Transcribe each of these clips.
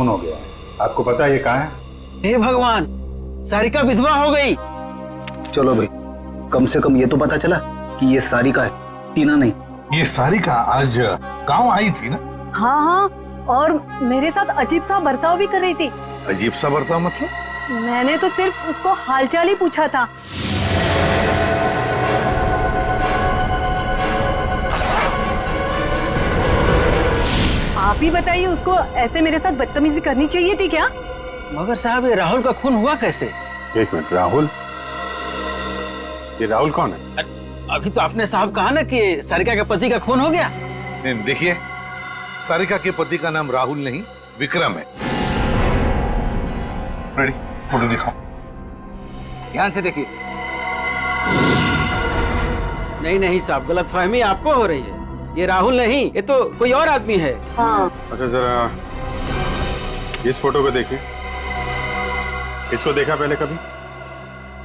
खून हो गया है। आपको पता है ये कहाँ है? हे भगवान, सारिका विधवा हो गई। चलो भाई, कम से कम ये तो पता चला कि ये सारिका है, टीना नहीं। ये सारिका आज गांव आई थी ना? हाँ हाँ, और मेरे साथ अजीब सा बर्ताव भी कर रही थी। अजीब सा बर्ताव मतलब? मैंने तो सिर्फ उसको हालचाल ही पूछा था। आप ही बताइए, उसको ऐसे मेरे साथ बदतमीजी करनी चाहिए थी क्या? मगर साहब, ये राहुल का खून हुआ कैसे? एक मिनट, राहुल? ये राहुल कौन है? अभी तो आपने साहब कहा ना कि सारिका के पति का खून हो गया। नहीं, देखिए, सारिका के पति का नाम राहुल नहीं विक्रम है। रेडी, फोटो दिखाओ। ध्यान से देखिए। नहीं नहीं साहब, गलतफहमी आपको हो रही है। ये राहुल नहीं, ये तो कोई और आदमी है। हाँ। अच्छा, जरा इस फोटो को देखिए। इसको देखा पहले कभी?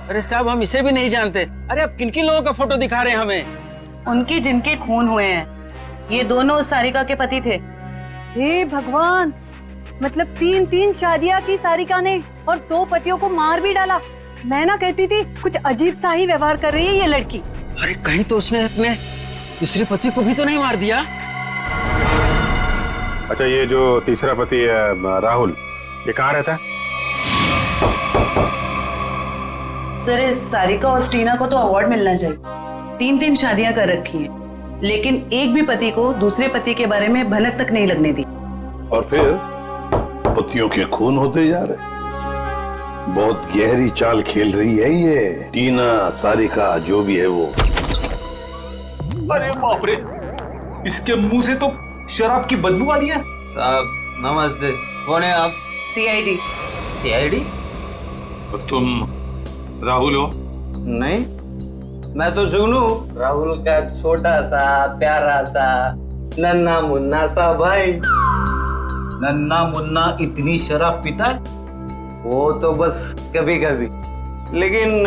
अरे साहब, हम इसे भी नहीं जानते। अरे आप किन किन लोगों का फोटो दिखा रहे हैं हमें? उनके जिनके खून हुए हैं, ये दोनों सारिका के पति थे। हे भगवान, मतलब 3 शादियां की सारिका ने और 2 पतियों को मार भी डाला। मैं ना कहती थी कुछ अजीब सा ही व्यवहार कर रही है ये लड़की। अरे कहीं तो उसने अपने दूसरे पति को भी तो नहीं मार दिया? अच्छा, ये जो तीसरा पति है राहुल, ये कहाँ रहता है? सर, सारिका और टीना को तो अवार्ड मिलना चाहिए। 3 शादियां कर रखी हैं, लेकिन एक भी पति को दूसरे पति के बारे में भनक तक नहीं लगने दी। और फिर पतियों के खून होते जा रहे। बहुत गहरी चाल खेल रही है ये टीना, सारिका, जो भी है वो। अरे बाप रे, इसके मुंह से तो शराब की बदबू आ रही है। साहब नमस्ते, कौन है आप? सीआईडी। सीआईडी? तो तुम राहुल हो? नहीं, मैं तो जुगनू, राहुल का छोटा सा प्यारा सा नन्ना मुन्ना सा भाई। नन्ना मुन्ना इतनी शराब पीता है? वो तो बस कभी कभी, लेकिन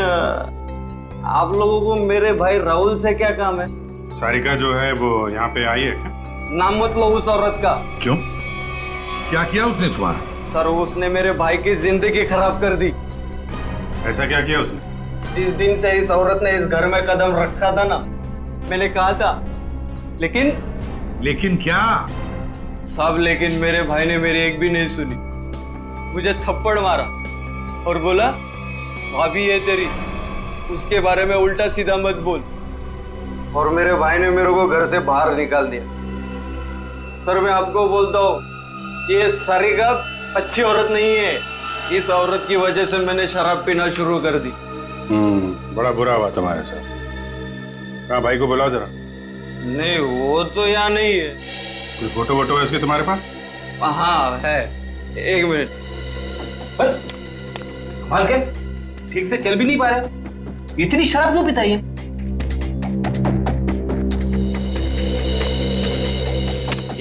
आप लोगों को मेरे भाई राहुल से क्या काम है? सारिका जो है वो यहाँ पे आई है क्या? नाम मत लो उस औरत का। क्यों? क्या किया उसने तुम्हारा? सर, उसने मेरे भाई की जिंदगी खराब कर दी। ऐसा क्या किया उसने? जिस दिन से इस औरत ने इस घर में कदम रखा था ना, मैंने कहा था, लेकिन क्या? सब लेकिन मेरे भाई ने मेरी एक भी नहीं सुनी। मुझे थप्पड़ मारा और बोला, भाभी ये तेरी, उसके बारे में उल्टा सीधा मत बोल। और मेरे भाई ने मेरे को घर से बाहर निकाल दिया। सर, मैं आपको बोलता हूँ, ये सारिका अच्छी औरत नहीं है। इस औरत की वजह से मैंने शराब पीना शुरू कर दी। बड़ा बुरा हुआ तुम्हारे साथ। हाँ, भाई को बुलाओ जरा। नहीं, वो तो यहाँ नहीं है। कोई फोटो वोटो है इसके तुम्हारे पास? हाँ है, 1 मिनट। कमाल के, ठीक से चल भी नहीं पा रहे, इतनी शराब क्यों पिताई है?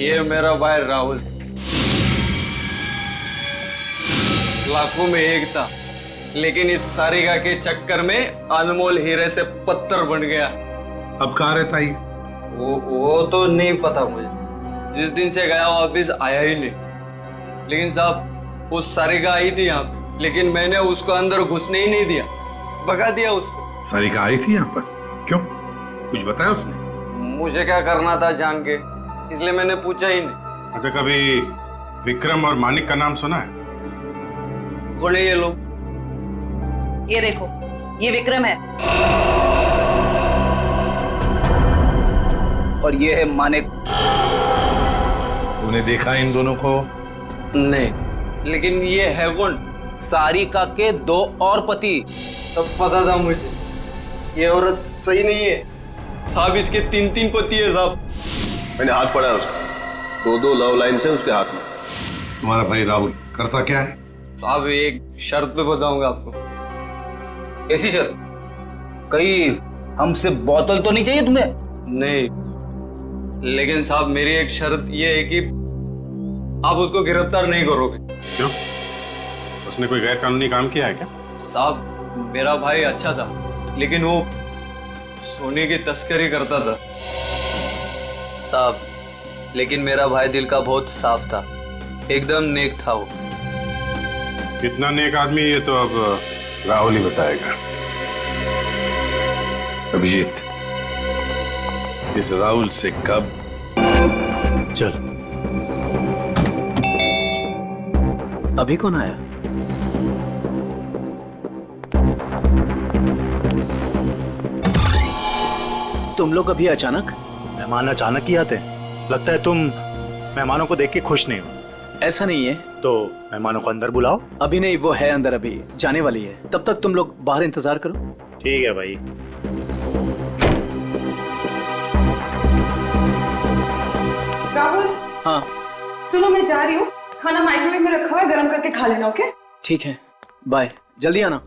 ये मेरा भाई राहुल, लाखों में एक था, लेकिन इस सारिका के चक्कर में अनमोल हीरे से पत्थर बन गया। अब कहाँ रहता है? वो तो नहीं पता मुझे। जिस दिन से गया वापिस आया ही नहीं। लेकिन साहब, उस सारिका आई थी यहाँ पे, लेकिन मैंने उसको अंदर घुसने ही नहीं दिया, भगा दिया उसको। सारिका आई थी यहाँ पर? क्यों? कुछ बताया उसने? मुझे क्या करना था जान के, इसलिए मैंने पूछा ही नहीं। अच्छा, कभी विक्रम और मानिक का नाम सुना है? कौन है ये लोग? ये देखो, ये विक्रम है और ये है मानिक। तूने देखा इन दोनों को? नहीं, लेकिन ये है कौन? सारिका के 2 और पति। सब पता था मुझे। ये औरत सही नहीं है साहब, इसके 3 पति है साहब। मैंने हाथ पड़ा है उसका, 2 लव लाइन से उसके हाथ में। तुम्हारा भाई राहुल करता क्या है? साहब, एक शर्त पे बताऊंगा आपको। ऐसी शर्त? कहीं हमसे बोतल तो नहीं चाहिए तुम्हें? नहीं, लेकिन साहब मेरी एक शर्त ये है कि आप उसको गिरफ्तार नहीं करोगे। क्यों? उसने कोई गैर कानूनी काम किया है क्या? साहब, मेरा भाई अच्छा था, लेकिन वो सोने की तस्करी करता था साहब। लेकिन मेरा भाई दिल का बहुत साफ था। एकदम नेक था वो। कितना नेक आदमी ये तो अब राहुल ही बताएगा। अभिजीत, इस राहुल से कब? चल। अभी कौन आया? तुम लोग अभी अचानक? मेहमान अचानक ही आते हैं। लगता है तुम मेहमानों को देख के खुश नहीं हो। ऐसा नहीं है। तो मेहमानों को अंदर बुलाओ। अभी नहीं, वो है अंदर, अभी जाने वाली है। तब तक तुम लोग बाहर इंतजार करो। ठीक है भाई। राहुल, हाँ सुनो मैं जा रही हूँ। खाना माइक्रोवेव में रखा हुआ है, गर्म करके खा लेना। ओके? ठीक है, बाय, जल्दी आना।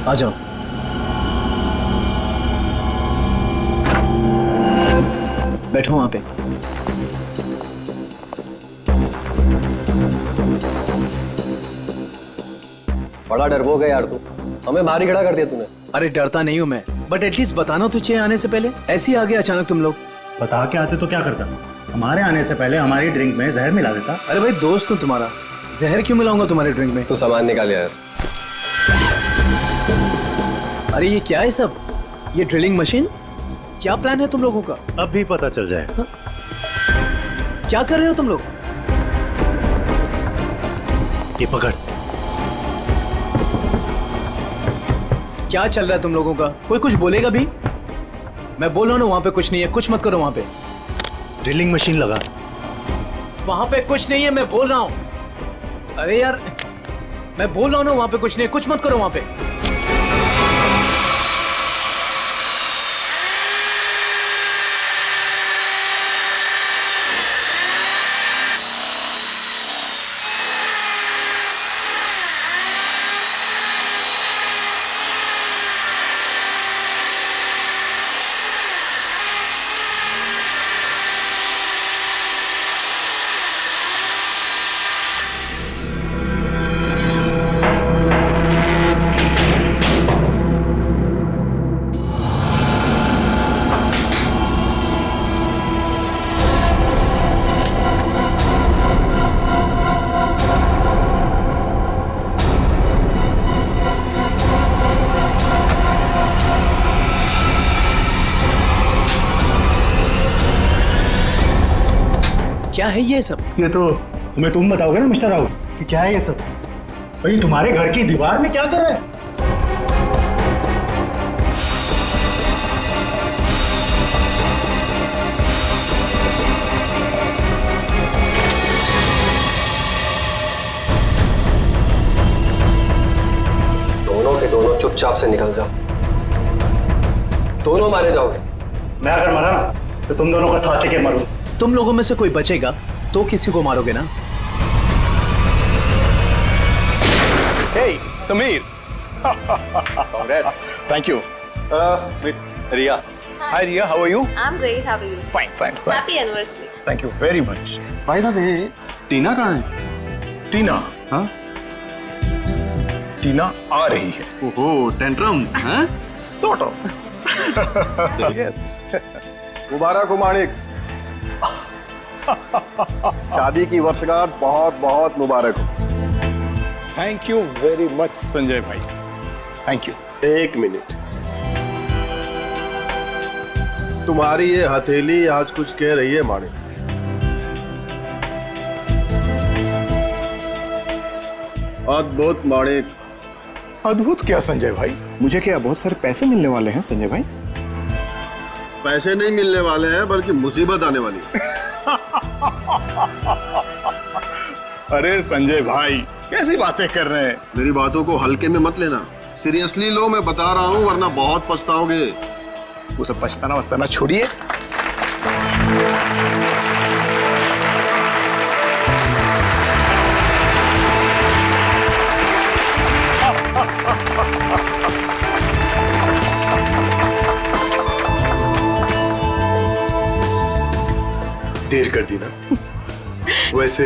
आ जाओ। बैठो वहां पे। बड़ा डर हो गया यार तू, हमें बाहर ही खड़ा कर दिया तूने। अरे डरता नहीं हूं मैं, बट एटलीस्ट बताना तो चाहिए आने से पहले। ऐसे ही आ गए अचानक तुम लोग। बता के आते तो क्या करता? हमारे आने से पहले हमारी ड्रिंक में जहर मिला देता। अरे भाई दोस्त हूं तुम्हारा, जहर क्यों मिलाऊंगा तुम्हारे ड्रिंक में? तू सामान निकाल यार। अरे ये क्या है सब? ये ड्रिलिंग मशीन? क्या प्लान है तुम लोगों का? अब भी पता चल जाएगा। क्या कर रहे हो तुम लोग? ये पकड़। क्या चल रहा है तुम लोगों का? कोई कुछ बोलेगा भी? मैं बोल रहा हूं ना, वहां पे कुछ नहीं है, कुछ मत करो वहां पे। ड्रिलिंग मशीन लगा। वहां पे कुछ नहीं है, मैं बोल रहा हूं। अरे यार, मैं बोल रहा हूं ना, वहां पे कुछ नहीं है, कुछ मत करो वहां पे। क्या है ये सब? ये तो तुम्हें तुम बताओगे ना मिस्टर राहुल कि क्या है ये सब। भाई तुम्हारे घर की दीवार में क्या कर रहा है? दोनों के दोनों चुपचाप से निकल जाओ, दोनों मारे जाओगे। मैं अगर मरा ना तो तुम दोनों का साथ लेके मरूं। तुम लोगों में से कोई बचेगा तो किसी को मारोगे ना? Hey, Sameer. Congrats. Thank you. Ria. Hi, Ria. How are you? I'm great. How are you? Fine. Happy anniversary. Thank you very much. By the way, टीना कहाँ है? टीना? हाँ? टीना आ रही है। ओहो, टेंट्रम्स, हैं? Sort of. Yes. मुबारक हो माणिक। शादी की वर्षगांठ बहुत बहुत मुबारक हो। Thank you very much, Sanjay भाई। Thank you. एक मिनट, तुम्हारी ये हथेली आज कुछ कह रही है माणिक। अद्भुत माणिक। अद्भुत क्या संजय भाई? मुझे क्या बहुत सारे पैसे मिलने वाले हैं संजय भाई? पैसे नहीं मिलने वाले हैं बल्कि मुसीबत आने वाली है। अरे संजय भाई कैसी बातें कर रहे हैं? मेरी बातों को हल्के में मत लेना, सीरियसली लो, मैं बता रहा हूँ, वरना बहुत पछताओगे। वो सब पछताना वछताना छोड़िए। देर कर दी ना। वैसे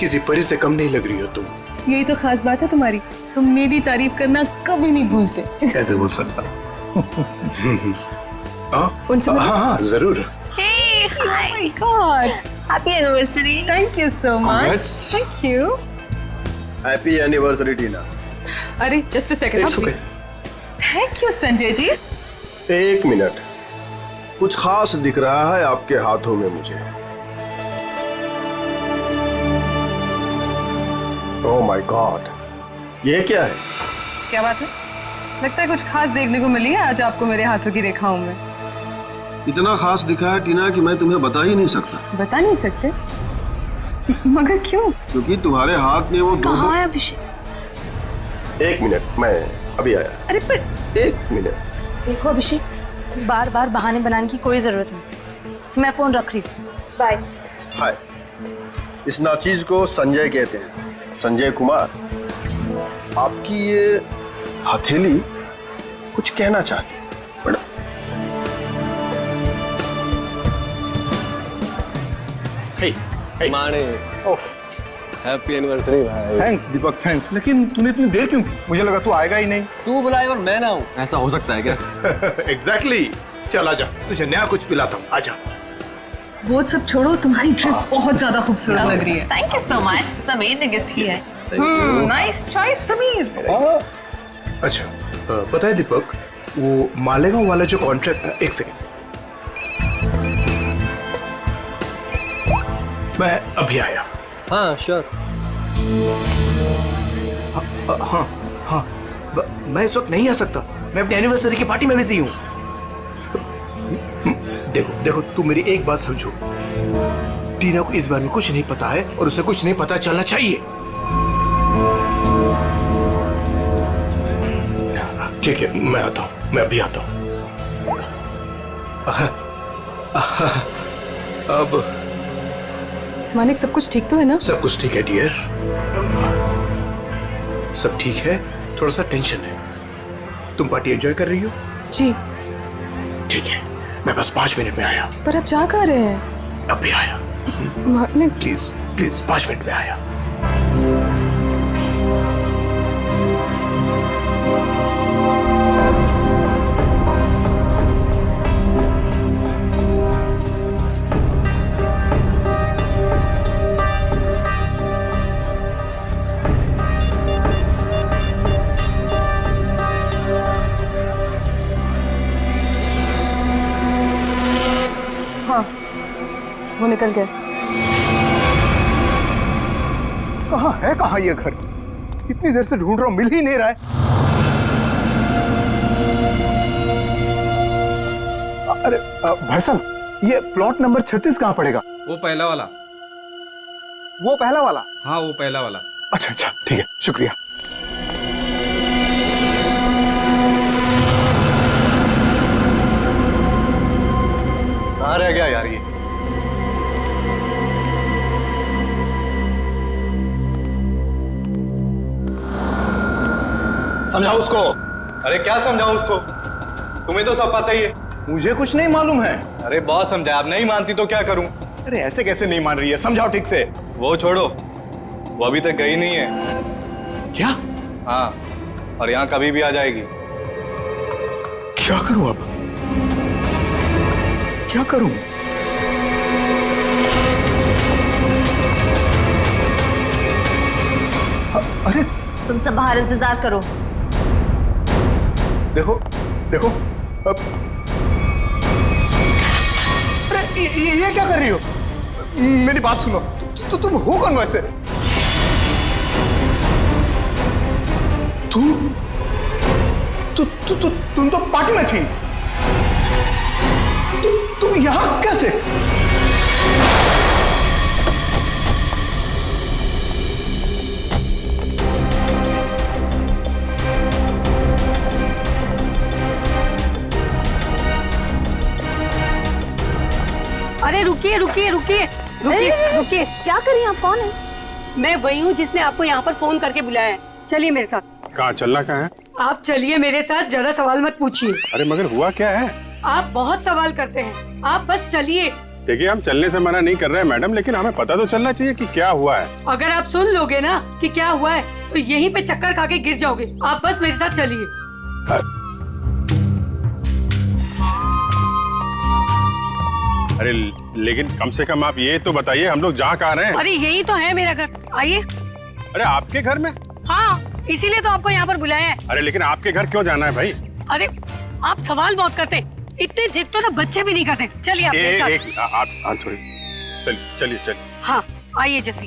किसी परी से कम नहीं लग रही हो तुम। यही तो खास बात है तुम्हारी, तुम मेरी तारीफ करना कभी नहीं भूलते। कैसे भूल सकता? उनसे हाँ हाँ जरूर। Hey, hi. Oh my God. Happy anniversary. Thank you so much. Congrats. Thank you. Happy anniversary Tina. अरे just a second, It's okay. please. Thank you, Sanjay ji. एक मिनट, कुछ खास दिख रहा है आपके हाथों में मुझे। ओह माय गॉड, ये क्या है? क्या बात है? लगता है कुछ खास देखने को मिली है आज आपको मेरे हाथों की रेखाओं में। इतना खास दिखा है टीना कि मैं तुम्हें बता ही नहीं सकता। बता नहीं सकते? मगर क्यों? क्योंकि तुम्हारे हाथ में वो दो कहाँ है अभिषेक? एक मिनट, मैं अभी आया। अरे पर एक मिनट। देखो अभिषेक, बार बार बहाने बनाने की कोई जरूरत नहीं। मैं फोन रख रही हूँ। बाय। हाय, इस नाचीज को संजय कहते हैं, संजय कुमार। आपकी ये हथेली कुछ कहना चाहती है मैडम। माने हैप्पी एनिवर्सरी भाई। थैंक्स दीपक, थैंक्स। लेकिन तूने इतनी देर क्यों की? मुझे लगा तू आएगा ही नहीं। तू बुलाए और मैं ना हूँ, ऐसा हो सकता है क्या? एग्जैक्टली। चल आजा, तुझे नया कुछ पिलाता हूँ, आजा। वो सब छोड़ो, तुम्हारी ड्रेस बहुत ज्यादा खूबसूरत लग रही है। Thank you so much. Sameer ने गिफ्ट किया है। Nice choice Sameer. अच्छा, पता है दीपक, वो मालेगांव वाला जो कॉन्ट्रैक्ट, एक सेकेंड, मैं अभी आया। हाँ श्योर। हाँ हाँ, मैं इस वक्त नहीं आ सकता, मैं अपनी एनिवर्सरी की पार्टी में बिजी हूँ। देखो देखो, तुम मेरी एक बात समझो, टीना को इस बारे में कुछ नहीं पता है और उसे कुछ नहीं पता चलना चाहिए। ठीक है, मैं आता हूँ, मैं अभी आता हूँ। अब मानिक, सब कुछ ठीक तो है ना? सब कुछ ठीक है डियर, सब ठीक है। थोड़ा सा टेंशन है। तुम पार्टी एंजॉय कर रही हो? जी। ठीक है, मैं बस 5 मिनट में आया। पर अब जा कहाँ रहे हैं? अभी आया। मानिक प्लीज प्लीज, 5 मिनट में आया। हाँ, वो निकल गए। कहाँ ये घर? इतनी देर से ढूंढ रहा हूँ, मिल ही नहीं रहा है। अरे भाई साहब, ये प्लॉट नंबर 36 कहाँ पड़ेगा? वो पहला वाला। वो पहला वाला? हाँ, वो पहला वाला। अच्छा अच्छा, ठीक है, शुक्रिया। कहाँ रह गया यार ये? समझाओ उसको। अरे क्या समझाऊं उसको? तुम्हें तो सब पता ही है। मुझे कुछ नहीं मालूम है। अरे बहुत समझाया, अब नहीं मानती तो क्या करूं? अरे ऐसे कैसे नहीं मान रही है, समझाओ ठीक से। वो छोड़ो, वो अभी तक गई नहीं है। क्या? हाँ, और यहाँ कभी भी आ जाएगी। क्या करूं अब? क्या करूं? अरे तुम सब बाहर इंतजार करो। देखो देखो, अब अरे ये क्या कर रही हो? मेरी बात सुनो, तुम हो कौन वैसे? तुम तो पार्टी में थी। तुम यहां कैसे? अरे रुकिए रुकिए रुकिए रुकिए रुकिए। क्या करिए आप? कौन है? मैं वही हूँ जिसने आपको यहाँ पर फोन करके बुलाया है। चलिए मेरे साथ। कहाँ चलना? कहाँ है? आप चलिए मेरे साथ, ज्यादा सवाल मत पूछिए। अरे मगर हुआ क्या है? आप बहुत सवाल करते हैं, आप बस चलिए। देखिए हम चलने से मना नहीं कर रहे हैं मैडम, लेकिन हमें पता तो चलना चाहिए कि क्या हुआ है। अगर आप सुन लोगे ना कि क्या हुआ है तो यहीं पे चक्कर खा के गिर जाओगे। आप बस मेरे साथ चलिए। अरे लेकिन कम से कम आप ये तो बताइए हम लोग जा कहाँ रहे हैं? अरे यही तो है मेरा घर, आइए। अरे आपके घर में? हाँ, इसीलिए तो आपको यहाँ पर बुलाया है। अरे लेकिन आपके घर क्यों जाना है भाई? अरे आप सवाल बहुत करते हैं, इतने जिद तो ना बच्चे भी नहीं करते। चलिए आप मेरे साथ। आप थोड़ी चलिए चलिए। हाँ आइए जल्दी।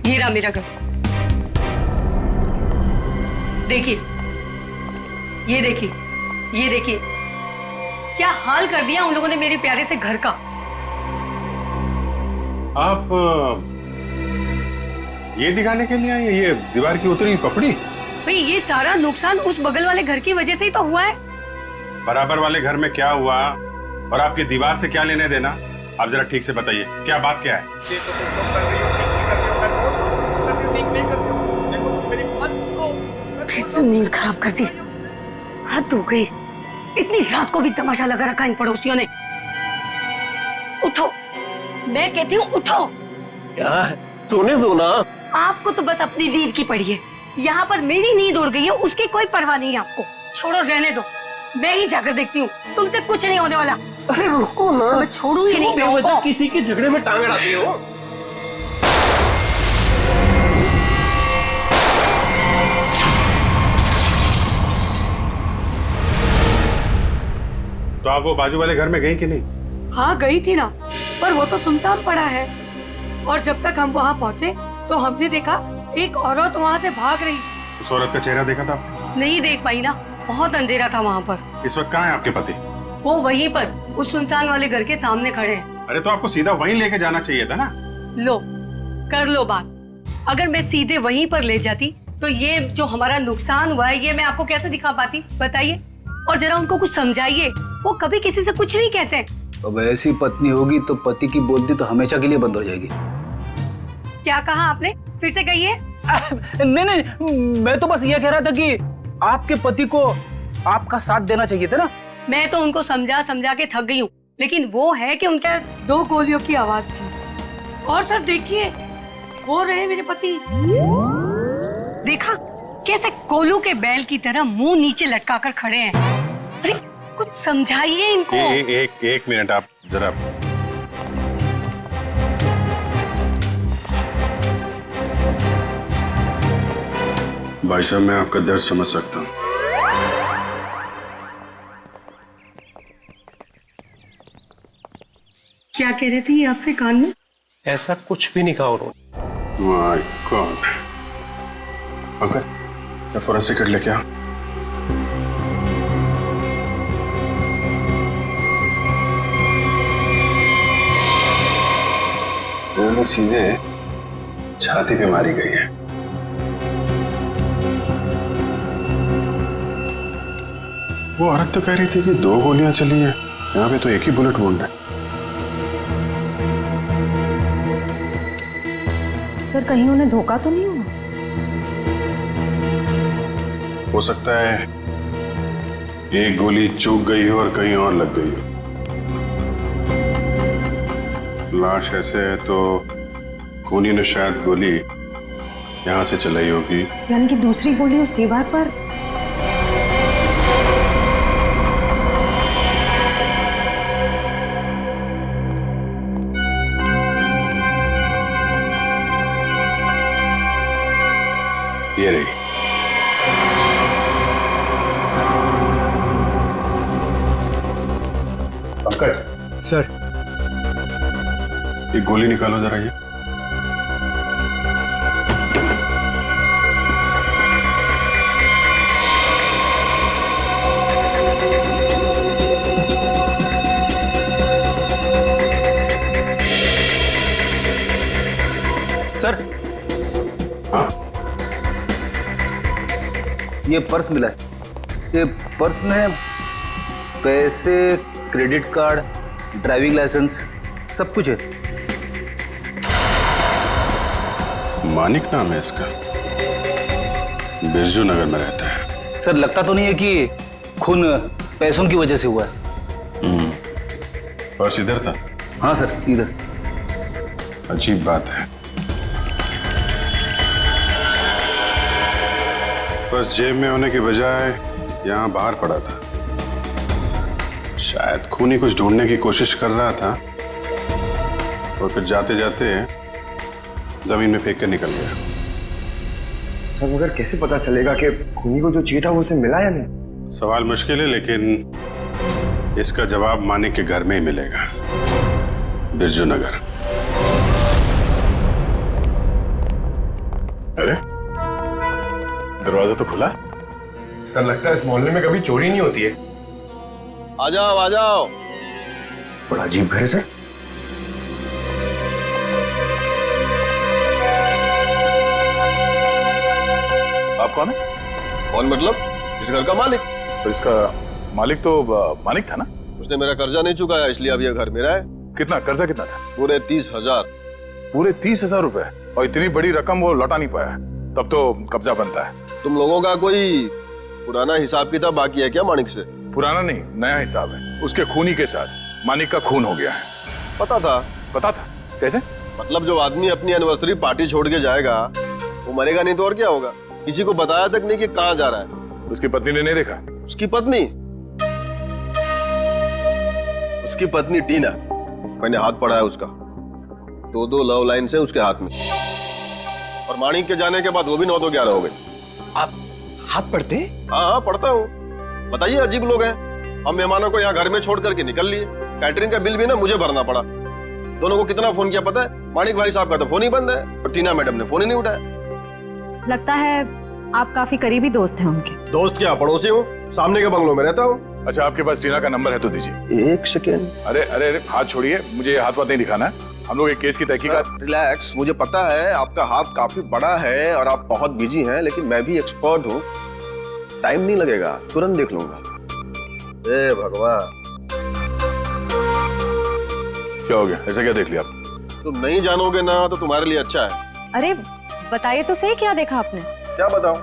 ये रहा मेरा घर, देखिए, ये देखिए, ये देखिए, क्या हाल कर दिया उन लोगों ने मेरे प्यारे से घर का। आप ये दिखाने के लिए आए? ये दीवार की उतरी पपड़ी? भाई ये सारा नुकसान उस बगल वाले घर की वजह से ही तो हुआ है। बराबर वाले घर में क्या हुआ और आपकी दीवार से क्या लेने देना? आप जरा ठीक से बताइए, क्या बात क्या है? फिर से नींद खराब कर दी, हद हो गई। इतनी रात को भी तमाशा लगा रखा इन पड़ोसियों ने। उठो, मैं कहती हूँ उठो। क्या सोने दो ना। आपको तो बस अपनी नींद की पड़ी है। यहाँ पर मेरी नींद उड़ गई है, उसकी कोई परवाह नहीं है आपको। छोड़ो, रहने दो, मैं ही जाकर देखती हूँ, तुमसे कुछ नहीं होने वाला। अरे रुको ना, तो मैं छोड़ूंगी नहीं। बेवजह किसी के झगड़े में टांग अड़ाती हो। तो आप वो बाजू वाले घर में गई कि नहीं? हाँ गई थी ना, पर वो तो सुनसान पड़ा है। और जब तक हम वहाँ पहुँचे तो हमने देखा एक औरत वहाँ से भाग रही। उस औरत का चेहरा देखा था आपने? नहीं देख पाई ना, बहुत अंधेरा था वहाँ पर। इस वक्त कहाँ है आपके पति? वो वहीं पर उस सुनसान वाले घर के सामने खड़े हैं। अरे तो आपको सीधा वहीं लेके जाना चाहिए था ना। लो, कर लो बात। अगर मैं सीधे वहीं पर ले जाती तो ये जो हमारा नुकसान हुआ है ये मैं आपको कैसे दिखा पाती, बताइए। और जरा उनको कुछ समझाइए, वो कभी किसी से कुछ नहीं कहते। अब ऐसी पत्नी होगी तो पति की बोलती तो हमेशा के लिए बंद हो जाएगी। क्या कहा आपने, फिर से कहिए। नहीं नहीं, मैं तो बस ये कह रहा था कि आपके पति को आपका साथ देना चाहिए था ना। मैं तो उनको समझा समझा के थक गई हूँ, लेकिन वो है कि उनका 2 गोलियों की आवाज थी। और सर देखिए, वो रहे मेरे पति। देखा कैसे कोलू के बैल की तरह मुंह नीचे लटका कर खड़े हैं। अरे कुछ समझाइए इनको। एक मिनट, आप जरा। भाई साहब, मैं आपका दर्द समझ सकता हूँ। क्या कह रही थी आपसे कान में? ऐसा कुछ भी नहीं कहा उन्होंने। My God. अंकल, क्या फोरेंसिक किट लेके आओ। गोली सीधे छाती पे मारी गई है। वो औरत तो कह रही थी कि 2 गोलियां चली हैं, यहाँ पे तो एक ही बुलेट वुंड है। सर कहीं उन्हें धोखा तो नहीं हुआ? हो सकता है एक गोली चूक गई हो और कहीं और लग गई हो। लाश ऐसे है तो खूनी ने शायद गोली यहां से चलाई होगी। यानी कि दूसरी गोली उस दीवार पर। ये रही। पंकज सर, ये गोली निकालो जरा। ये सर, हाँ, ये पर्स मिला है। ये पर्स में पैसे, क्रेडिट कार्ड, ड्राइविंग लाइसेंस सब कुछ है। मानिक नाम है इसका, बिरजू नगर में रहता है। सर लगता तो नहीं है कि खून पैसों की वजह से हुआ है। पर्स इधर था? हाँ सर, इधर। अजीब बात है, पर्स जेब में होने के बजाय यहाँ बाहर पड़ा था। शायद खूनी कुछ ढूंढने की कोशिश कर रहा था और फिर जाते जाते जमीन में फेंक कर निकल गया। सर मगर कैसे पता चलेगा कि खूनी को जो चाहिए था वो उसे मिला या नहीं? सवाल मुश्किल है, लेकिन इसका जवाब मानिक के घर में ही मिलेगा, बिरजू नगर। अरे दरवाजा तो खुला। सर लगता है इस मोहल्ले में कभी चोरी नहीं होती है। आ जाओ आ जाओ। बड़ा अजीब घर है सर। आप कौन है? कौन मतलब? इस घर का मालिक। तो इसका मालिक तो मानिक था ना? उसने मेरा कर्जा नहीं चुकाया, इसलिए अब ये घर मेरा है। कितना कर्जा कितना था? पूरे 30,000। पूरे 30,000 रुपए? और इतनी बड़ी रकम वो लौटा नहीं पाया, तब तो कब्जा बनता है। तुम लोगों का कोई पुराना हिसाब किताब बाकी है क्या मानिक से? पुराना नहीं, नया हिसाब है। उसके खूनी के साथ मानिक का खून हो गया है। पता था? पता था? कैसे? मतलब जो आदमी अपनी एनिवर्सरी पार्टी छोड़ के जाएगा वो मरेगा नहीं तो और क्या होगा? किसी को बताया तक नहीं कि कहाँ जा रहा है। उसकी पत्नी ने नहीं देखा? उसकी पत्नी? उसकी पत्नी टीना, मैंने हाथ पढ़ा है उसका। 2 लव लाइन से उसके हाथ में, और मानिक के जाने के बाद वो भी 9 तो 11 हो गई। आप हाथ पढ़ते? हाँ पढ़ता हूँ। बताइए, अजीब लोग हैं। हम मेहमानों को यहाँ घर में छोड़ करके निकल लिए, कैटरिंग का बिल भी ना मुझे भरना पड़ा। दोनों को कितना फोन किया पता है? मानिक भाई साहब का तो फोन ही बंद है और टीना मैडम ने फोन ही नहीं उठाया। लगता है आप काफी करीबी दोस्त हैं उनके। दोस्त क्या, पड़ोसी हूँ, सामने के बंगलों में रहता हूँ। अच्छा, आपके पास टीना का नंबर है तो दीजिए। 1 सेकेंड। अरे अरे अरे, हाथ छोड़िए, मुझे हाथ वाथ नहीं दिखाना है। हम लोग एक केस की तहकीकात। रिलैक्स, मुझे पता है आपका हाथ काफी बड़ा है और आप बहुत बिजी हैं, लेकिन मैं भी एक्सपर्ट हूँ। टाइम नहीं लगेगा, तुरंत देख लूंगा। ए भगवान, क्या हो गया? ऐसा क्या देख लिया आप? तुम नहीं जानोगे ना तो तुम्हारे लिए अच्छा है। अरे बताइए तो सही, क्या देखा आपने? क्या बताऊं?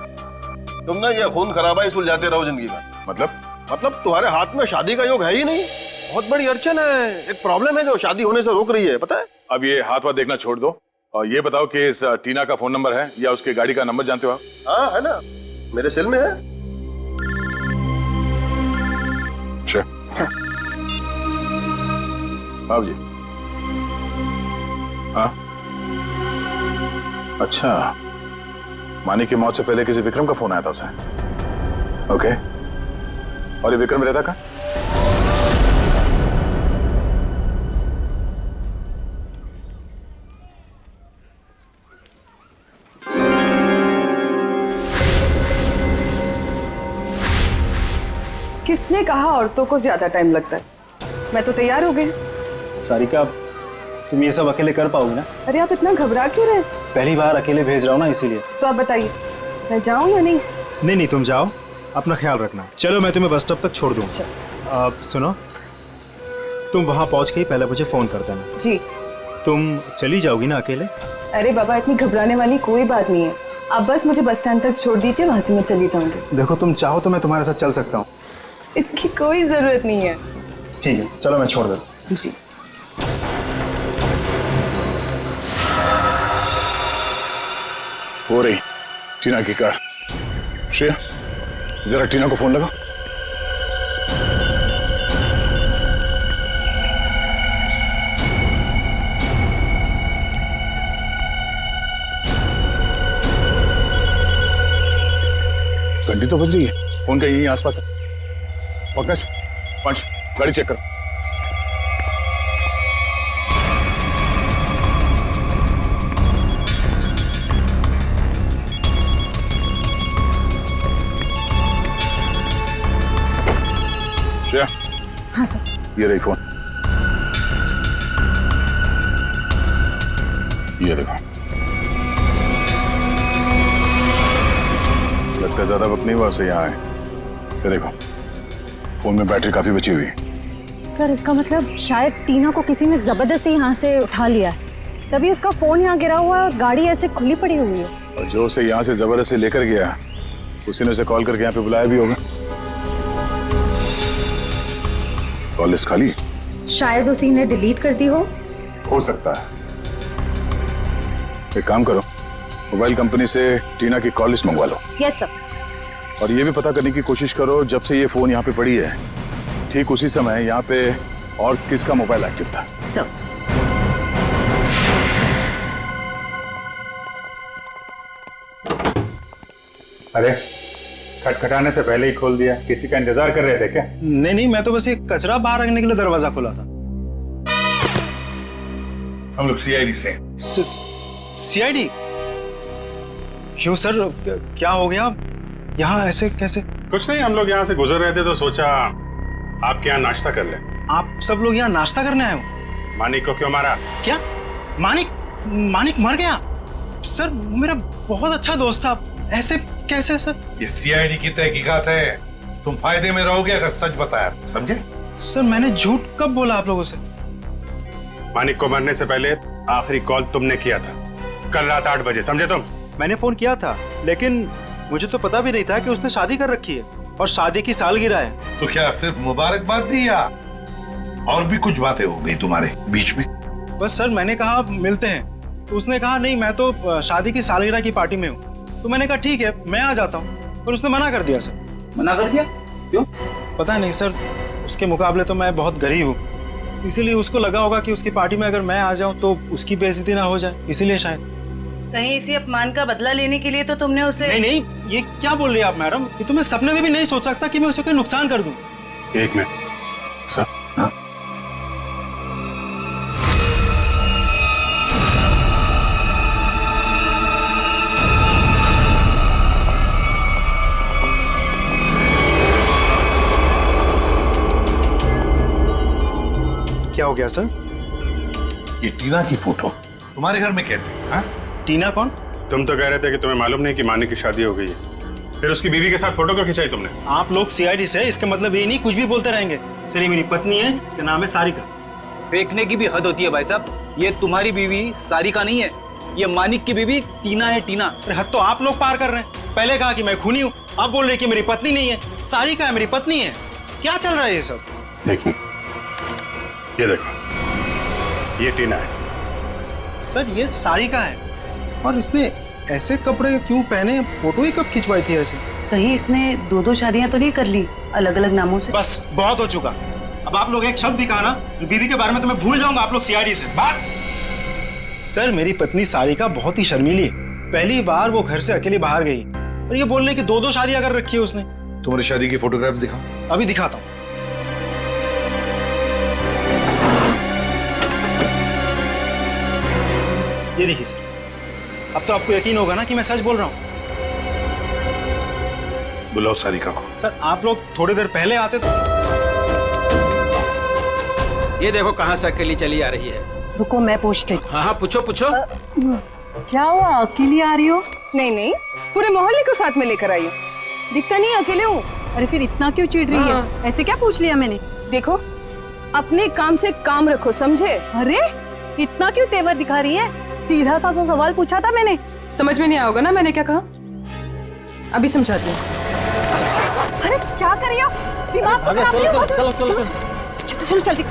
तुम ना ये खून खराबाई सुलझाते रहो जिंदगी में। मतलब तुम्हारे हाथ में शादी का योग है ही नहीं। बहुत बड़ी अड़चन है, एक प्रॉब्लम है जो शादी होने से रोक रही है, पता है? अब ये हाथ वाथ देखना छोड़ दो और ये बताओ कि इस टीना का फोन नंबर है या उसके गाड़ी का नंबर जानते हो आप? हाँ है ना, मेरे सेल में है। सर। हाँ जी। हाँ अच्छा, मानिक की मौत से पहले किसी विक्रम का फोन आया था उसे। ओके, और ये विक्रम रहता कहाँ? किसने कहा औरतों को ज्यादा टाइम लगता है? मैं तो तैयार हो गई। सारिका, तुम ये सब अकेले कर पाओगे ना? अरे आप इतना घबरा क्यों रहे? पहली बार अकेले भेज रहा हूँ ना, इसीलिए। तो आप बताइए, मैं जाऊं या नहीं? नहीं, तुम जाओ, अपना ख्याल रखना। चलो, मैं तुम्हें बस स्टॉप तक छोड़ दूँ। सुनो, तुम वहाँ पहुँच के ही पहले मुझे फोन कर देना। जी। तुम चली जाओगी ना अकेले? अरे बाबा, इतनी घबराने वाली कोई बात नहीं है। आप बस मुझे बस स्टैंड तक छोड़ दीजिए, वहां से मैं चली जाऊंगी। देखो, तुम चाहो तो मैं तुम्हारे साथ चल सकता हूँ। इसकी कोई जरूरत नहीं है। ठीक है, चलो मैं छोड़ देता हूँ। जी। हो रही टीना की कार। श्रेया, जरा टीना को फोन लगा। घंटी तो बज रही है, फोन का यहीं आसपास है। पंकज, पंच, गाड़ी चेक करो। श्रेया। हाँ सर। ये रही फोन। ये देखो, लगता है ज्यादा वक्त नहीं हुआ उसे यहाँ आए। ये देखो, फोन में बैटरी काफी बची हुई है। सर, इसका मतलब शायद टीना को किसी ने जबरदस्ती यहाँ से उठा लिया है, तभी उसका फोन यहाँ गिरा हुआ है और गाड़ी ऐसे खुली पड़ी हुई है। और जो उसे यहाँ से जबरदस्ती लेकर गया, उसी ने उसे कॉल करके यहाँ पे बुलाया भी होगा। कॉल लिस्ट खाली? शायद उसी ने डिलीट कर दी हो सकता है। एक काम करो, मोबाइल कंपनी से टीना की कॉल लिस्ट मंगवा लो। Yes sir. और ये भी पता करने की कोशिश करो जब से ये फोन यहाँ पे पड़ी है, ठीक उसी समय यहाँ पे और किसका मोबाइल एक्टिव था। सर। अरे खटखटाने से पहले ही खोल दिया, किसी का इंतजार कर रहे थे क्या? नहीं नहीं, मैं तो बस एक कचरा बाहर रखने के लिए दरवाजा खोला था। हम लोग सीआईडी से। सीआईडी? क्यों सर, क्या हो गया? यहाँ ऐसे कैसे? कुछ नहीं, हम लोग यहाँ से गुजर रहे थे तो सोचा आपके यहाँ नाश्ता कर ले। आप सब लोग यहाँ नाश्ता करने आए हो? मानिक को क्यों मारा? क्या मानिक मर गया? सर वो मेरा बहुत अच्छा दोस्त था, ऐसे कैसे सर? ये सीआईडी की तहकीकात है, तुम फायदे में रहोगे अगर सच बताया, समझे? सर मैंने झूठ कब बोला आप लोगों से? मानिक को मरने से पहले आखिरी कॉल तुमने किया था कल रात 8 बजे, समझे तुम? मैंने फोन किया था, लेकिन मुझे तो पता भी नहीं था कि उसने शादी कर रखी है और शादी की सालगिरह है। तो क्या सिर्फ मुबारकबाद दी या और भी कुछ बातें हो गई तुम्हारे बीच में? बस सर मैंने कहा मिलते हैं, तो उसने कहा नहीं मैं तो शादी की सालगिरह की पार्टी में हूँ। तो मैंने कहा ठीक है मैं आ जाता हूँ, पर उसने मना कर दिया सर। मना कर दिया? क्यों? पता नहीं सर, उसके मुकाबले तो मैं बहुत गरीब हूँ, इसीलिए उसको लगा होगा कि उसकी पार्टी में अगर मैं आ जाऊँ तो उसकी बेइज्जती ना हो जाए, इसीलिए शायद। कहीं इसी अपमान का बदला लेने के लिए तो तुमने उसे? नहीं, ये क्या बोल रही है आप मैडम? ये तो मैं सपने में भी नहीं सोच सकता कि मैं उसे कोई नुकसान कर दूं। एक मिनट सर। हाँ? क्या हो गया सर? ये टीना की फोटो तुम्हारे घर में कैसे? हाँ? टीना कौन? तुम तो कह रहे थे कि तुम्हें मालूम नहीं कि मानिक की शादी हो गई है, फिर उसकी बीवी के साथ फोटो क्यों खिंचाई तुमने? आप लोग सीआईडी से, इसका मतलब ये नहीं कुछ भी बोलते रहेंगे। सर ये मेरी पत्नी है, इसका नाम है सारिका। फेंकने की भी हद होती है भाई साहब, ये तुम्हारी बीवी सारिका नहीं है, ये मानिक की बीवी टीना है। टीना? अरे हद तो आप लोग पार कर रहे हैं। पहले कहा कि मैं खूनी हूँ, अब बोल रहे कि मेरी पत्नी नहीं है, सारिका है मेरी पत्नी है। क्या चल रहा है ये सब? देखिए, ये देखो, ये टीना है। सर ये सारिका है, और इसने ऐसे कपड़े क्यों पहने? फोटो ही कब खिंचवाई थी ऐसे? कहीं इसने 2-2 शादियां तो नहीं कर ली अलग अलग नामों से? बस बहुत हो चुका। अब आप लोग एक शब्द भी कहा ना बीवी के बारे में तो मैं भूल जाऊंगा आप लोग सीआईडी से। बस। सर मेरी पत्नी सारिका बहुत ही शर्मीली है, पहली बार वो घर से अकेली बाहर गई और ये बोल रही कि 2-2 शादियां कर रखी है उसने। तुम्हारी शादी की फोटोग्राफ्स दिखा। अभी दिखाता हूँ। ये देखिए सर, अब तो आपको यकीन होगा ना कि मैं सच बोल रहा हूँ। बुलाओ सारिका को। सर आप लोग थोड़ी देर पहले आते तो। ये देखो कहाँ से अकेली चली आ रही है। रुको मैं पूछती। हाँ पूछो पूछो। क्या हुआ, अकेली आ रही हो? नहीं नहीं, पूरे मोहल्ले को साथ में लेकर आई हूँ, दिखता नहीं अकेले हूँ। अरे फिर इतना क्यों चिढ़ रही है? ऐसे क्या पूछ लिया मैंने? देखो अपने काम से काम रखो, समझे? अरे इतना क्यों तेवर दिखा रही है? सीधा सा सवाल पूछा था मैंने। समझ में नहीं आओगे ना मैंने क्या कहा? अभी समझाती हूँ। अरे क्या कर रही हो? दिमाग को खराब नहीं हो? चलो चलो जल्दी।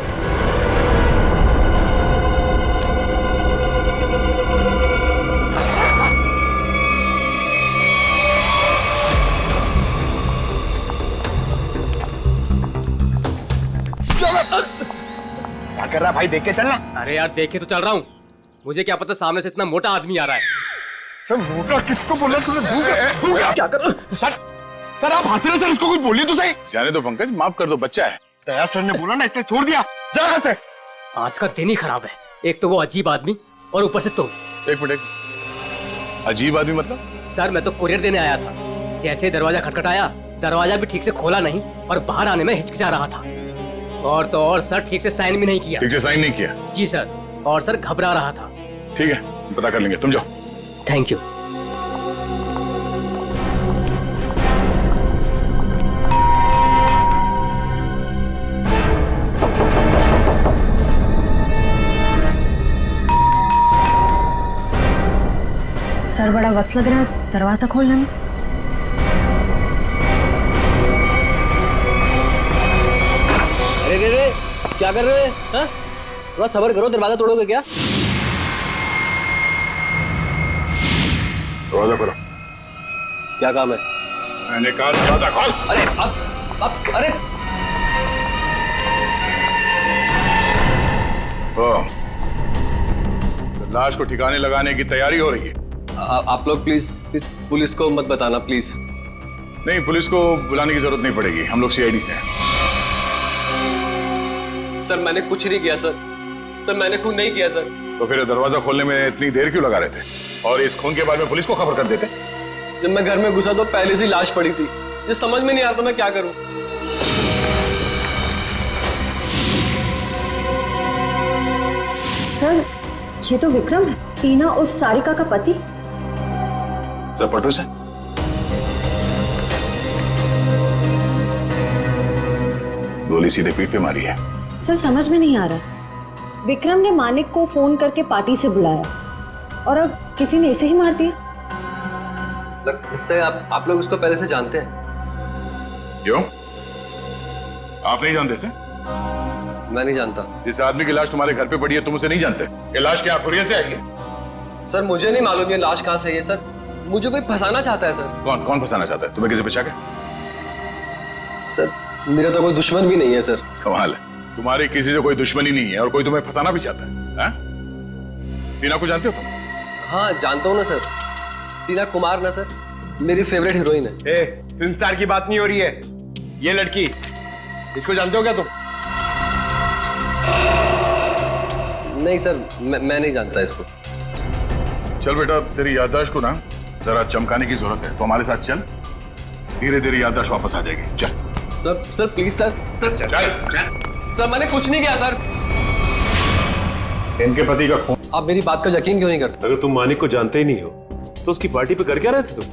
क्या कर रहा भाई, देख के चलना। अरे यार देखे तो चल रहा हूँ, मुझे क्या पता सामने से इतना मोटा आदमी आ रहा है। सर मोटा किसको बोला तुमने? क्या कर? सर आप हंस रहे, सर उसको कुछ बोलिए तो सही। जाने दो पंकज, माफ कर दो, बच्चा है। दया सर ने बोला ना इसलिए छोड़ दिया। जा यहाँ से। आज का दिन ही खराब है, एक तो वो अजीब आदमी और ऊपर से तुम। एक मिनट, अजीब आदमी मतलब? सर मैं तो कुरियर देने आया था, जैसे दरवाजा खटखटाया दरवाजा भी ठीक से खोला नहीं और बाहर आने में हिचकिचा रहा था। और तो और सर ठीक से साइन भी नहीं किया। ठीक से साइन नहीं किया? जी सर, और सर घबरा रहा था। ठीक है पता कर लेंगे, तुम जाओ। Thank you. सर बड़ा वक्त लग रहा है दरवाजा खोलने में। अरे क्या कर रहे हैं? हाँ? थोड़ा सब्र करो, दरवाजा तोड़ोगे क्या? दरवाजा खोलो। क्या काम है? मैंने कहा दरवाजा खोल। अरे अब अरे लाश को ठिकाने लगाने की तैयारी हो रही है। आप लोग प्लीज पुलिस को मत बताना प्लीज। नहीं, पुलिस को बुलाने की जरूरत नहीं पड़ेगी, हम लोग सीआईडी से हैं। सर मैंने कुछ नहीं किया सर मैंने खून नहीं किया सर। तो फिर दरवाजा खोलने में इतनी देर क्यों लगा रहे थे? और इस खून के बारे में पुलिस को खबर कर देते। जब मैं घर में घुसा तो पहले से लाश पड़ी थी, ये समझ में नहीं आ रहा था मैं क्या करूं। सर ये तो विक्रम है, टीना उर्फ सारिका का पति। सर पटो से गोली सीधे पीठ पे मारी है। सर समझ में नहीं आ रहा, विक्रम ने मानिक को फोन करके पार्टी से बुलाया और अब किसी ने इसे ही मार दिया। लगता है आप लोग उसको पहले से जानते हैं। क्यों? आप नहीं जानते से? मैं नहीं जानता। जिस आदमी की लाश तुम्हारे घर पे पड़ी है तुम उसे नहीं जानते? ये लाश क्या खुरिया से आई है? सर मुझे नहीं मालूम ये लाश कहाँ से आई है सर, मुझे कोई फंसाना चाहता है सर। कौन फंसाना चाहता है तुम्हें? किसी पीछा के? सर मेरा तो कोई दुश्मन भी नहीं है सर। कमाल है, तुम्हारी किसी से कोई दुश्मनी नहीं है और कोई तुम्हें फंसाना भी चाहता है। टीना को जानते हो तुम? हाँ जानता हूँ ना सर, टीना कुमार ना सर, मेरी फेवरेट हीरोइन है। फिल्म स्टार की बात नहीं हो रही है, ये लड़की, इसको जानते हो क्या तुम? नहीं सर मैं नहीं जानता इसको। चल बेटा, तेरी याददाश्त को ना जरा चमकाने की जरूरत है, तो हमारे साथ चल, धीरे धीरे याददाश्त वापस आ जाएगी। चल सर प्लीज सर। सर मैंने कुछ नहीं किया सर। इनके पति का खून। आप मेरी बात का यकीन क्यों नहीं करते? अगर तुम मानिक को जानते ही नहीं हो तो उसकी पार्टी पे कर क्या रहे थे तुम?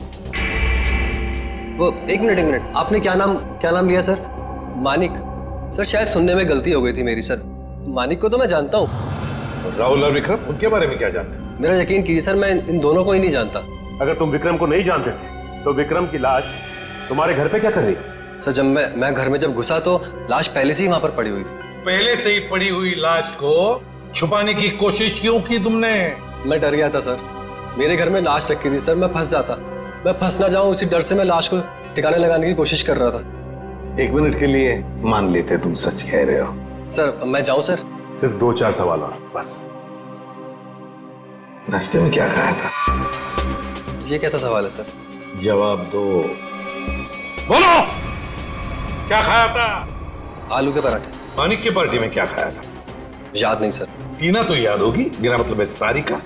वो एक मिनट, आपने क्या नाम लिया सर? मानिक? सर शायद सुनने में गलती हो गई थी मेरी सर, मानिक को तो मैं जानता हूँ। राहुल और विक्रम, उनके बारे में क्या जानते हैं? मेरा यकीन कीजिए सर, मैं इन दोनों को ही नहीं जानता। अगर तुम विक्रम को नहीं जानते थे तो विक्रम की लाश तुम्हारे घर पे क्या कर रही थी? सर जब मैं घर में जब घुसा तो लाश पहले से ही वहां पर पड़ी हुई थी। पहले से ही पड़ी हुई लाश को छुपाने की कोशिश क्यों की तुमने? मैं डर गया था सर, मेरे घर में लाश रखी थी सर, मैं फंस जाता, मैं फंस ना जाऊं इसी डर से मैं लाश को ठिकाने लगाने की कोशिश कर रहा था। एक मिनट के लिए मान लेते तुम सच कह रहे हो। सर मैं जाऊं सर? सिर्फ 2-4 सवाल और बस। नाश्ते में क्या खाया था? ये कैसा सवाल है सर? जवाब दो। बोलो, क्या खाया था? आलू के पराठे। मानिक की पार्टी में क्या खाया था? याद नहीं सर। टीना तो याद होगी, मेरा मतलब है सारिका,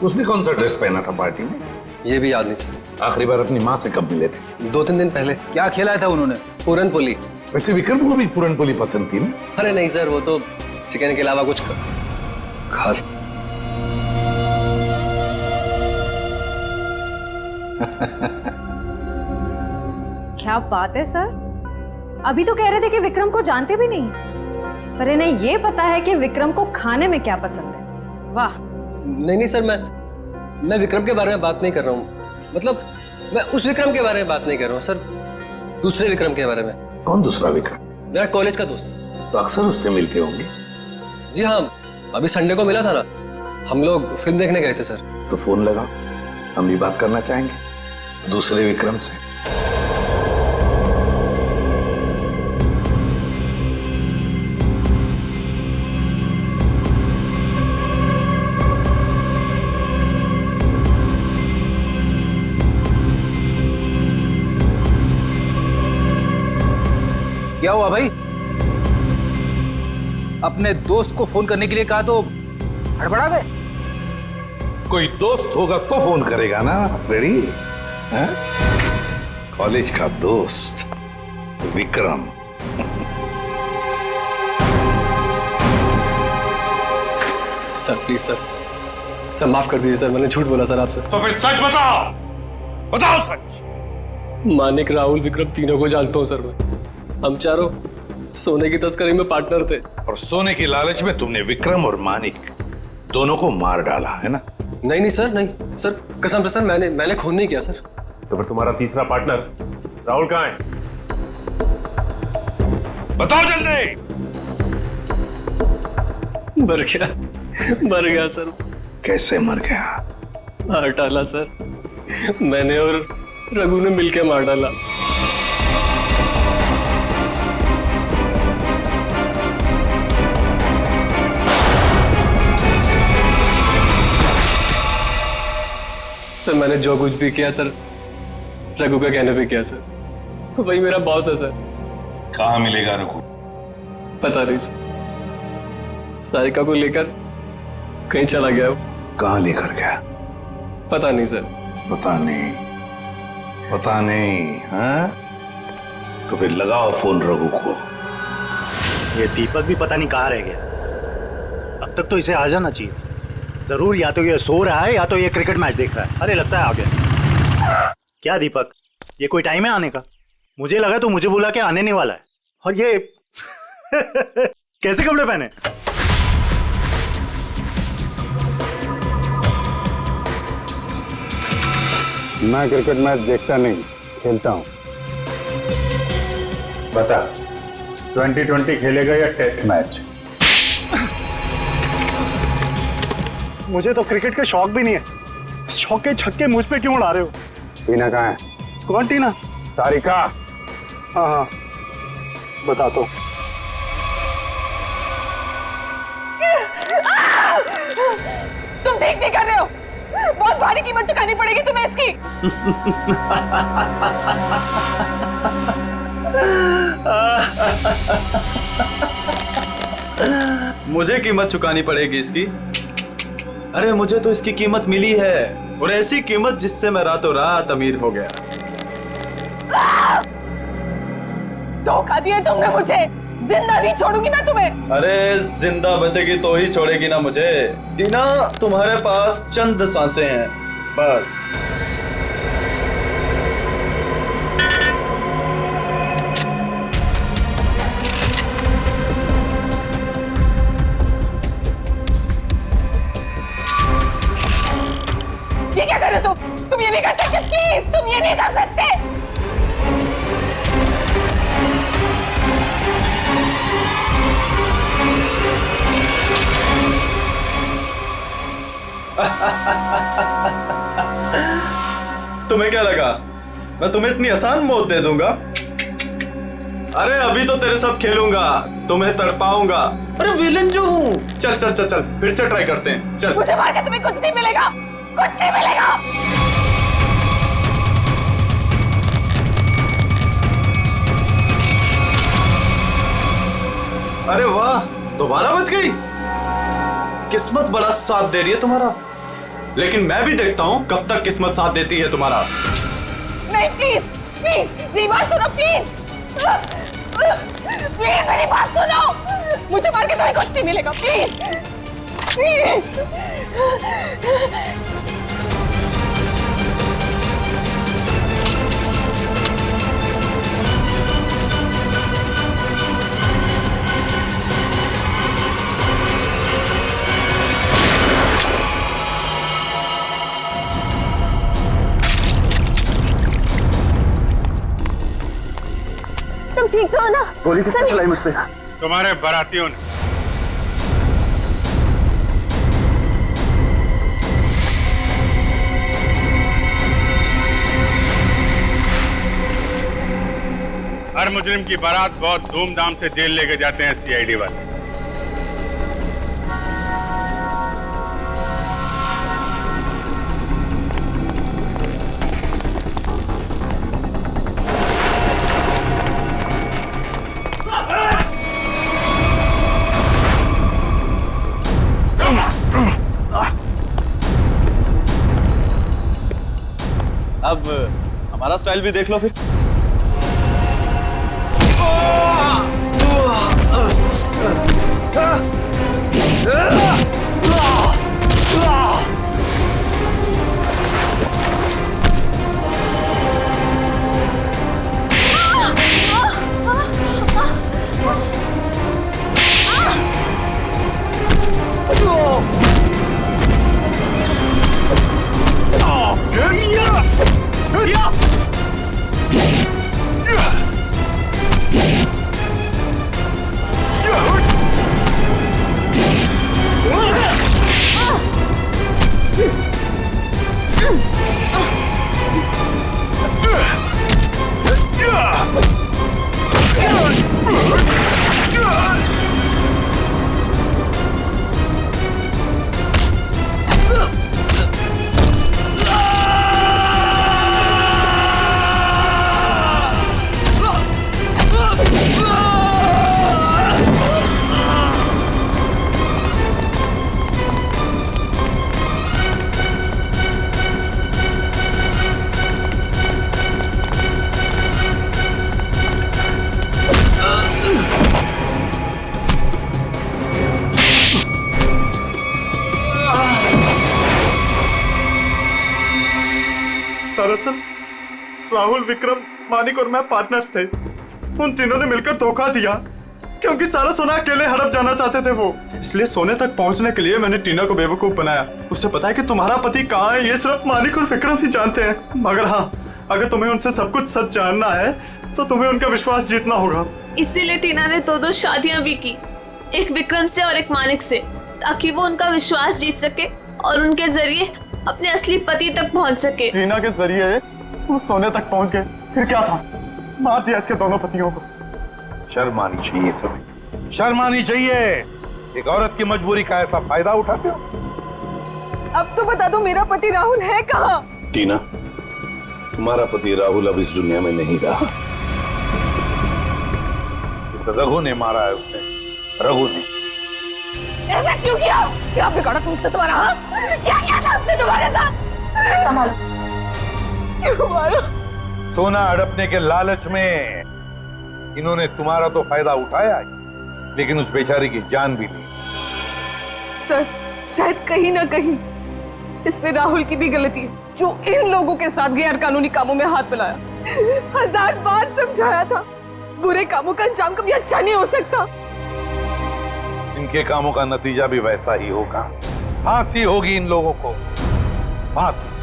उसने कौन सा ड्रेस पहना था पार्टी में? ये भी याद नहीं सर। आखिरी बार अपनी माँ से कब मिले थे? 2-3 दिन पहले। क्या खिलाया था उन्होंने? पूरन पोली। वैसे विक्रम को भी पूरन पोली पसंद थी ना? अरे नहीं सर, वो तो चिकन के अलावा कुछ खा। क्या बात है सर, अभी तो कह रहे थे कि विक्रम को जानते भी नहीं, पर इन्हें ये पता है कि विक्रम को खाने में क्या पसंद है। वाह। नहीं सर, मैं विक्रम के बारे में बात नहीं कर रहा हूँ, मतलब मैं उस विक्रम के बारे में बात नहीं कर रहा हूँ सर, दूसरे विक्रम के बारे में। कौन दूसरा विक्रम? मेरा कॉलेज का दोस्त। तो अक्सर उससे मिलते होंगे? जी हाँ, अभी संडे को मिला था ना, हम लोग फिल्म देखने गए थे सर। तो फोन लगाओ, हम भी बात करना चाहेंगे दूसरे विक्रम से। क्या हुआ भाई? अपने दोस्त को फोन करने के लिए कहा तो हड़बड़ा गए? कोई दोस्त होगा तो फोन करेगा ना फ्रेडी। कॉलेज का दोस्त विक्रम। सर प्लीज सर माफ कर दीजिए सर, मैंने झूठ बोला सर आपसे। तो फिर सच बताओ, बताओ सच। मानिक, राहुल, विक्रम तीनों को जानता हूँ सर मैं, हम चारों सोने की तस्करी में पार्टनर थे। और सोने की लालच में तुमने विक्रम और मानिक दोनों को मार डाला है ना? नहीं सर, नहीं सर, कसम से सर, मैंने खून नहीं किया सर। तो फिर तुम्हारा तीसरा पार्टनर राहुल कहाँ है? बताओ जल्दी। मर गया सर। कैसे मर गया? मार डाला सर, मैंने और रघु ने मिलके मार डाला। सर मैंने जो कुछ भी किया सर रघु का कहने पे किया सर, वही मेरा बॉस है सर। कहाँ मिलेगा रघु? पता नहीं सर, सारिका को लेकर कहीं चला गया वो। कहाँ लेकर गया? पता नहीं सर। पता नहीं हाँ? तो फिर लगाओ फोन रघु को। ये दीपक भी पता नहीं कहाँ रह गया। अब तक तो इसे आ जाना चाहिए। जरूर या तो ये सो रहा है या तो ये क्रिकेट मैच देख रहा है। अरे लगता है आ गया। क्या दीपक, ये कोई टाइम है आने का? मुझे लगा तो मुझे बुला के आने नहीं वाला है। और ये कैसे कपड़े पहने? मैं क्रिकेट मैच देखता नहीं, खेलता हूं। बता, 2020 खेलेगा या टेस्ट मैच? मुझे तो क्रिकेट का शौक भी नहीं है। शौक के छक्के मुझ पे क्यों उड़ा रहे हो? टीना कहाँ है? कौन टीना? सारिका। हाँ बता तो। तुम ठीक नहीं कर रहे हो, बहुत भारी कीमत चुकानी पड़ेगी तुम्हें इसकी। मुझे कीमत चुकानी पड़ेगी इसकी? अरे मुझे तो इसकी कीमत मिली है, और ऐसी कीमत जिससे मैं रातों रात अमीर हो गया। धोखा दिया तुमने मुझे, जिंदा नहीं छोड़ूंगी मैं तुम्हें। अरे जिंदा बचेगी तो ही छोड़ेगी ना मुझे। टीना, तुम्हारे पास चंद सांसें हैं बस। ये क्या कर रहे हो तुम ये नहीं कर सकते, प्लीज तुम ये नहीं कर सकते। तुम्हें क्या लगा मैं तुम्हें इतनी आसान मौत दे दूंगा? अरे अभी तो तेरे साथ खेलूंगा, तुम्हें तड़पाऊंगा। अरे विलन जो हूँ। चल चल चल चल, फिर से ट्राई करते हैं। चल। मुझे मार के तुम्हें कुछ नहीं मिलेगा, कुछ नहीं मिलेगा। अरे वाह, दोबारा बच गई। किस्मत बड़ा साथ दे रही है तुम्हारा, लेकिन मैं भी देखता हूं कब तक किस्मत साथ देती है तुम्हारा। नहीं प्लीज प्लीज मेरी बात सुनो, प्लीज प्लीज मेरी बात सुनो। मुझे मार के तुम्हें कुछ नहीं मिलेगा, प्लीज प्लीज। तुम ठीक तो हो ना? गोली किसने चलाई मुझ पे? तुम्हारे बारातियों ने। हर मुजरिम की बारात बहुत धूमधाम से जेल लेके जाते हैं सीआईडी वाले। अब हमारा स्टाइल भी देख लो फिर। राहुल, विक्रम, मानिक और मैं पार्टनर्स थे। उन तीनों ने मिलकर धोखा दिया क्योंकि सारा सोना अकेले हड़प जाना चाहते थे वो। इसलिए सोने तक पहुंचने के लिए मैंने टीना को बेवकूफ बनाया। उसे पता है कि तुम्हारा पति कहाँ है, ये सिर्फ मानिक और विक्रम ही जानते हैं। मगर हाँ, अगर तुम्हें उनसे सब कुछ सच जानना है तो तुम्हें उनका विश्वास जीतना होगा। इसीलिए टीना ने दो शादियां भी की, एक विक्रम से और एक मानिक से, ताकि वो उनका विश्वास जीत सके और उनके जरिए अपने असली पति तक पहुंच सके। टीना के जरिए वो सोने तक पहुंच गए, फिर क्या था, मार दिया इसके दोनों पतियों को। शर्म आनी चाहिए तुम्हें, शर्म आनी चाहिए। एक औरत की मजबूरी का ऐसा फायदा उठाते हो। अब तो बता दो मेरा पति राहुल है कहाँ? टीना, तुम्हारा पति राहुल अब इस दुनिया में नहीं रहा। इस रघु ने मारा है उसे, रघु ने। ऐसा क्यों किया? क्या बिगाड़ा तुमसे तुम्हारा? हाँ? क्या किया था उसने तुम्हारे साथ? संभालो। क्यों मारा? सोना हड़पने के लालच में इन्होंने तुम्हारा तो फायदा उठाया, लेकिन उस बेचारी की जान भी ली। सर, शायद कहीं ना कहीं इसमें राहुल की भी गलती है, जो इन लोगों के साथ गैर कानूनी कामों में हाथ मिलाया। 1000 बार समझाया था, बुरे कामों का अंजाम कभी अच्छा नहीं हो सकता। इनके कामों का नतीजा भी वैसा ही होगा। फांसी होगी इन लोगों को, फांसी।